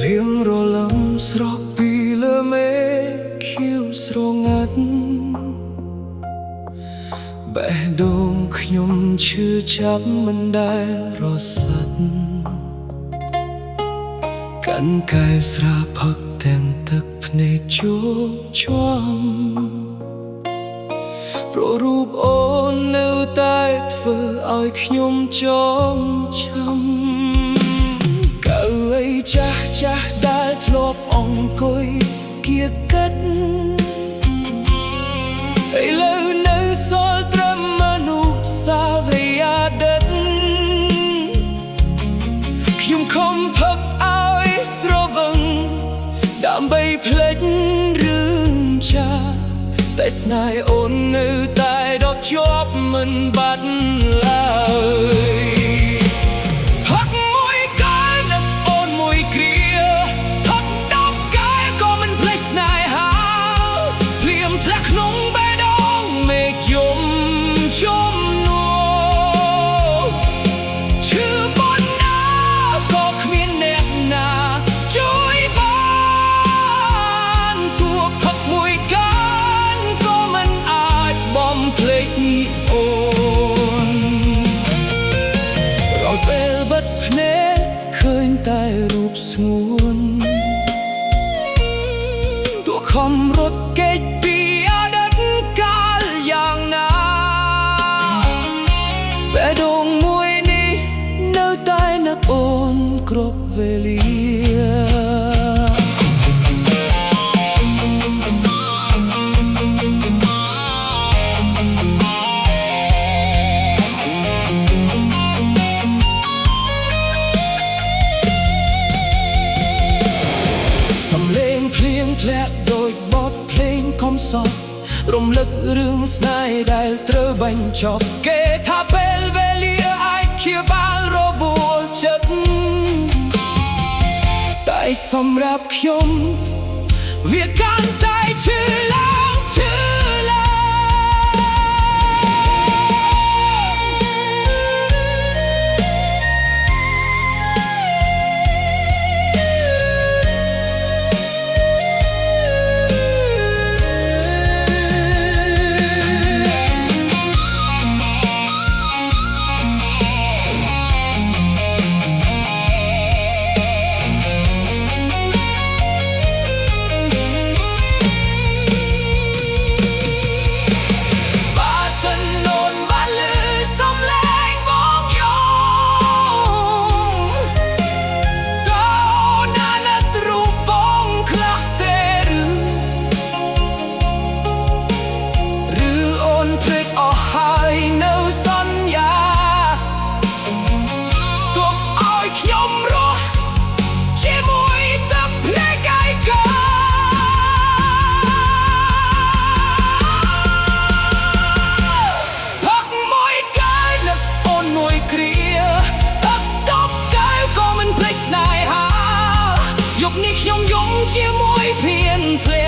ភ្លៀងរលឹមស្រក់ពីលើមេឃខៀវស្រងាត់បេះដូងខ្ញុំឈឺចាប់មិនដែលរសាត់កាន់កាយស្រាផឹកទាំងទឹកភ្នែកជោកជាំព្រោះរូបអូននៅតែធ្វើឲ្យខ្ញុំចងចាំកៅអីចាស់ចាស់ដែលធ្លាប់អង្គុយគៀកកិតឥឡូវនៅសល់ត្រឹមអនុស្សាវរីយ៍ដិតខ្ញុំខំផឹកឲ្យស្រវឹងដើម្បីភ្លេចរឿងចាស់តែស្នេហ៍អូននៅតែដកជាប់មិនបាត់ឡើយផឹកមួយកាលនឹកអូនមួយគ្រាថត់ដប់កាយក៏មិនភ្លេចស្នេហាភ្លៀមធ្លាក់ក្នុងបេះដូងមេឃយំជំនួឈឺប៉ុណ្ណាក៏គ្មានអ្នកណាជួយបានទោះផឹកមួយកាលក៏មិនអាចបំភ្លេចអូនរាល់ពេលបិទភ្នែកឃើញតែរូបស្ងួនទោះខំរត់គេចពីអតីតកាលយ៉ាងណាបេះដូងមួយនេះនៅតែនឹកអូនគ្រប់វេលាសំឡេងភ្លៀងធ្លាក់ដូចបទភ្លេងខំសត់រំលឹករឿងស្នេហ៍ដែលត្រូវបញ្ចប់គេថាពេលវេលាអាចព្យាបាលរបួសចិត្តតែសម្រាប់ខ្ញុំវាកាន់តែឈឺឡើងឈឺនេះខ្ញុំយំជាមួយភៀនធ្លា